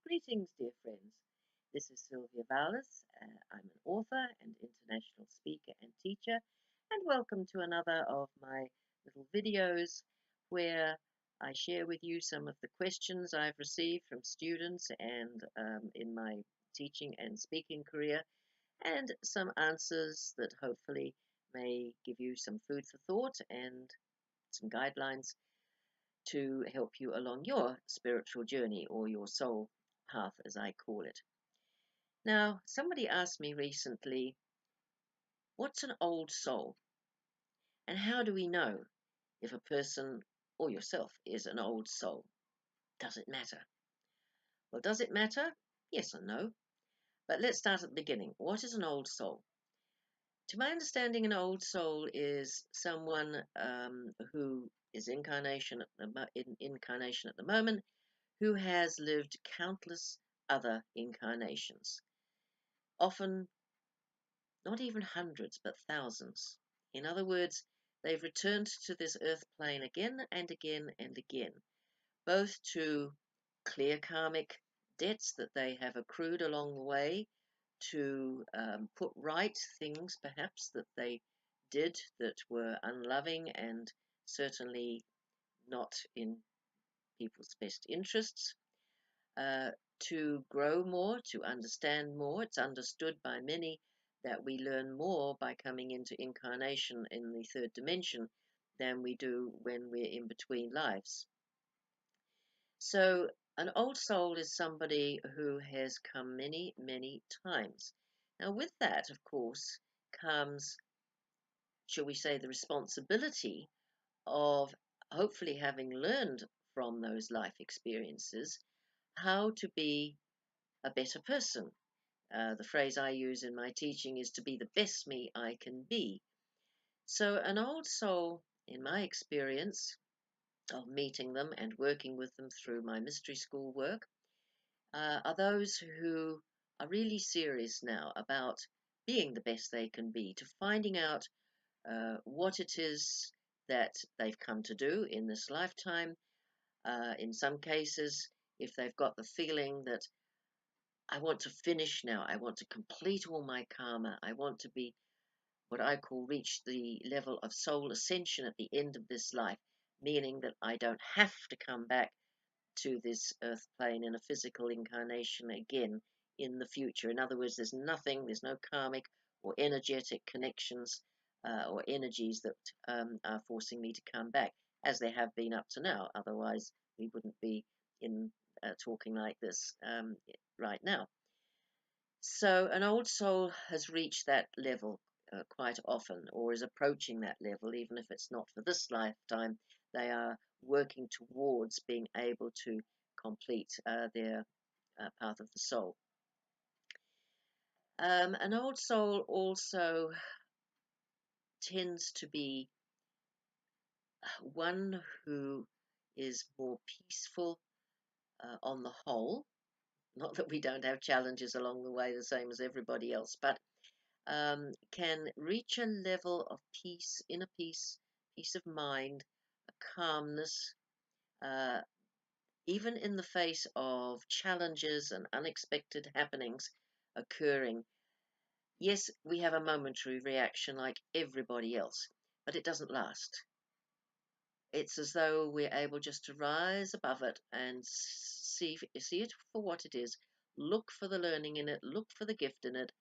Greetings, dear friends. This is Sylvia Vallis. I'm an author and international speaker and teacher, and welcome to another of my little videos where I share with you some of the questions I've received from students and in my teaching and speaking career, and some answers that hopefully may give you some food for thought and some guidelines to help you along your spiritual journey or your soul path, as I call it. Now, somebody asked me recently, what's an old soul? And how do we know if a person or yourself is an old soul? Does it matter? Well, does it matter? Yes and no. But let's start at the beginning. What is an old soul? To my understanding, an old soul is someone who is in incarnation at the moment, who has lived countless other incarnations, often not even hundreds, but thousands. In other words, they've returned to this earth plane again and again and again, both to clear karmic debts that they have accrued along the way, to put right things perhaps that they did that were unloving and certainly not in people's best interests, uh, to grow more, to understand more. It's understood by many that we learn more by coming into incarnation in the third dimension than we do when we're in between lives. So, an old soul is somebody who has come many, many times. Now, with that, of course, comes, shall we say, the responsibility of hopefully having learned from those life experiences how to be a better person. The phrase I use in my teaching is to be the best me I can be. So, an old soul, in my experience of meeting them and working with them through my mystery school work, are those who are really serious now about being the best they can be, to finding out what it is that they've come to do in this lifetime. In some cases, if they've got the feeling that I want to finish now. I want to complete all my karma. I want to be what I call reach the level of soul ascension at the end of this life, meaning that I don't have to come back to this earth plane in a physical incarnation again in the future. In other words, there's no karmic or energetic connections or energies that are forcing me to come back, as there have been up to now. Otherwise, we wouldn't be in talking like this right now. So an old soul has reached that level quite often, or is approaching that level, even if it's not for this lifetime. They are working towards being able to complete their path of the soul. An old soul also tends to be one who is more peaceful on the whole. Not that we don't have challenges along the way, the same as everybody else, but can reach a level of peace, inner peace, peace of mind, a calmness, uh, even in the face of challenges and unexpected happenings occurring. Yes, we have a momentary reaction like everybody else, but it doesn't last. It's as though we're able just to rise above it and see it for what it is, look for the learning in it, look for the gift in it,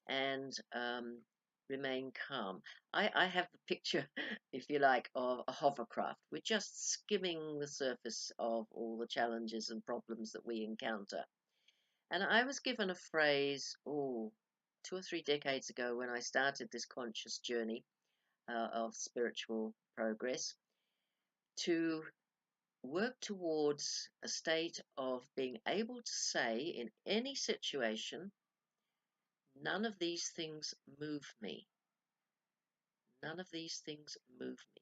and remain calm. I have the picture, if you like, of a hovercraft. We're just skimming the surface of all the challenges and problems that we encounter. And I was given a phrase, 2 or 3 decades ago when I started this conscious journey of spiritual progress, to work towards a state of being able to say in any situation, none of these things move me. None of these things move me.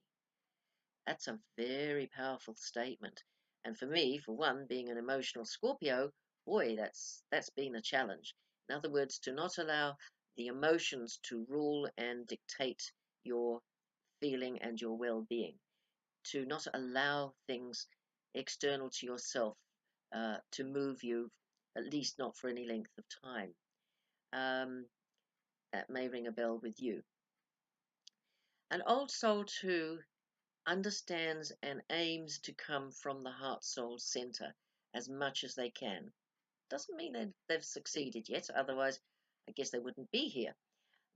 That's a very powerful statement. And for me, for one, being an emotional Scorpio, boy, that's been a challenge. In other words, to not allow the emotions to rule and dictate your feeling and your well-being, to not allow things external to yourself to move you at least not for any length of time. That may ring a bell with you. An old soul too understands and aims to come from the heart soul center as much as they can. Doesn't mean that they've succeeded yet, otherwise, I guess they wouldn't be here.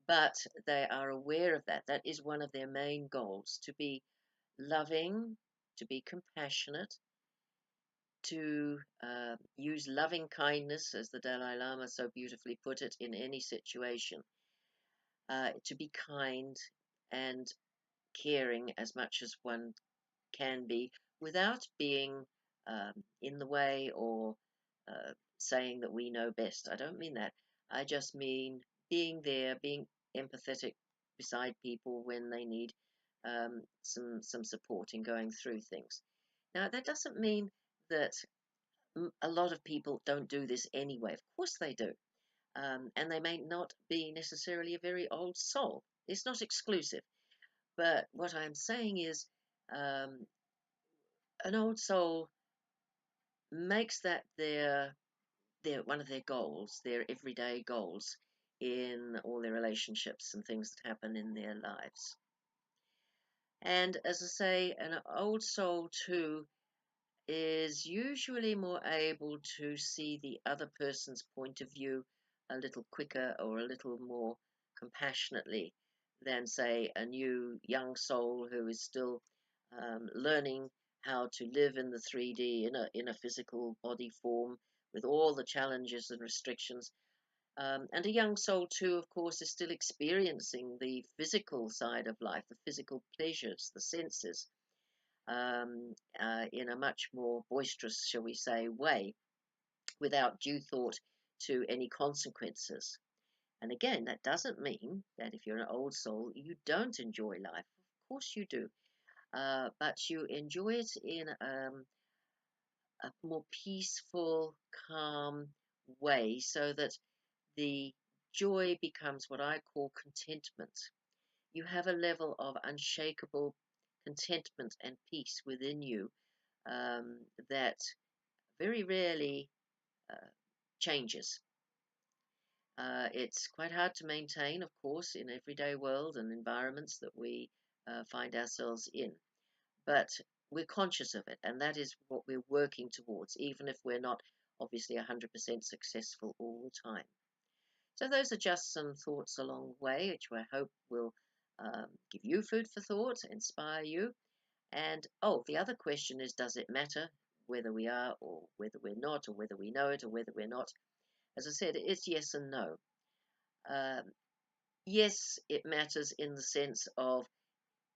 But they are aware of that. That is one of their main goals, to be loving, to be compassionate, to use loving kindness, as the Dalai Lama so beautifully put it, in any situation, to be kind and caring as much as one can be without being in the way or saying that we know best. I don't mean that. I just mean being there, being empathetic beside people when they need some support in going through things. Now, that doesn't mean that a lot of people don't do this anyway. Of course they do. And they may not be necessarily a very old soul. It's not exclusive. But what I'm saying is, um, an old soul makes that their one of their goals, their everyday goals in all their relationships and things that happen in their lives. And as I say, an old soul too is usually more able to see the other person's point of view a little quicker or a little more compassionately than, say, a new young soul who is still learning how to live in the 3D in a physical body form with all the challenges and restrictions. And a young soul, too, of course, is still experiencing the physical side of life, the physical pleasures, the senses, in a much more boisterous, shall we say, way, without due thought to any consequences. And again, that doesn't mean that if you're an old soul, you don't enjoy life. Of course you do. But you enjoy it in a more peaceful, calm way so that the joy becomes what I call contentment. You have a level of unshakable contentment and peace within you that very rarely uh, changes. It's quite hard to maintain, of course, in everyday world and environments that we find ourselves in, but we're conscious of it, and that is what we're working towards, even if we're not obviously 100% successful all the time. So those are just some thoughts along the way, which I hope will give you food for thought, inspire you. And oh, the other question is, does it matter whether we are or whether we're not, or whether we know it or whether we're not? As I said, it's yes and no. Um, yes, it matters in the sense of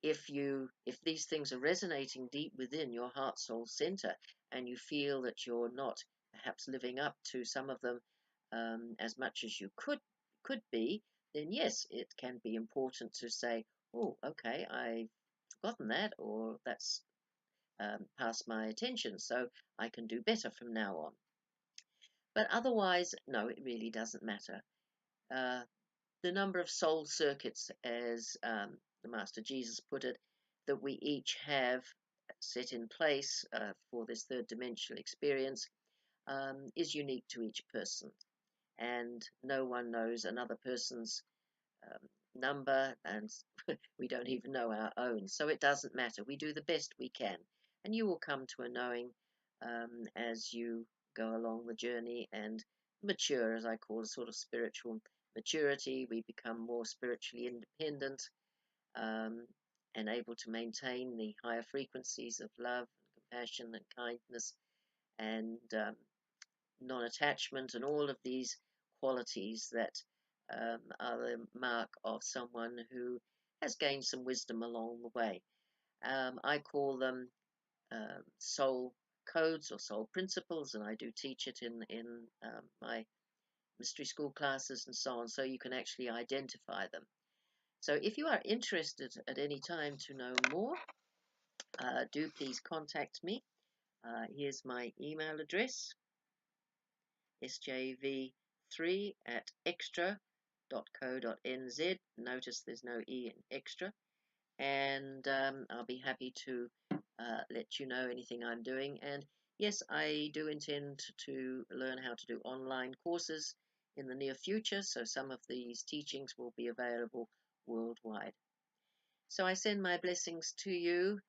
if these things are resonating deep within your heart soul center and you feel that you're not perhaps living up to some of them as much as you could be, then yes, it can be important to say, oh, okay, I've forgotten that, or that's past my attention, so I can do better from now on. But otherwise, no, it really doesn't matter. Uh, the number of soul circuits, as the Master Jesus put it, that we each have set in place for this third dimensional experience is unique to each person. And no one knows another person's um, number, and we don't even know our own. So it doesn't matter. We do the best we can. And you will come to a knowing as you go along the journey and mature, as I call it, sort of spiritual maturity. We become more spiritually independent um, and able to maintain the higher frequencies of love and compassion and kindness and non attachment and all of these qualities that are the mark of someone who has gained some wisdom along the way. I call them soul codes or soul principles, and I do teach it in my mystery school classes and so on, so you can actually identify them. So if you are interested at any time to know more, do please contact me. Here's my email address, sjv3 at extra.co.nz. Notice there's no E in extra. And I'll be happy to let you know anything I'm doing. And Yes, I do intend to learn how to do online courses in the near future, so some of these teachings will be available worldwide. So I send my blessings to you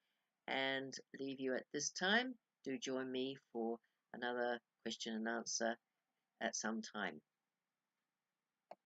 and leave you at this time. Do join me for another question and answer at some time.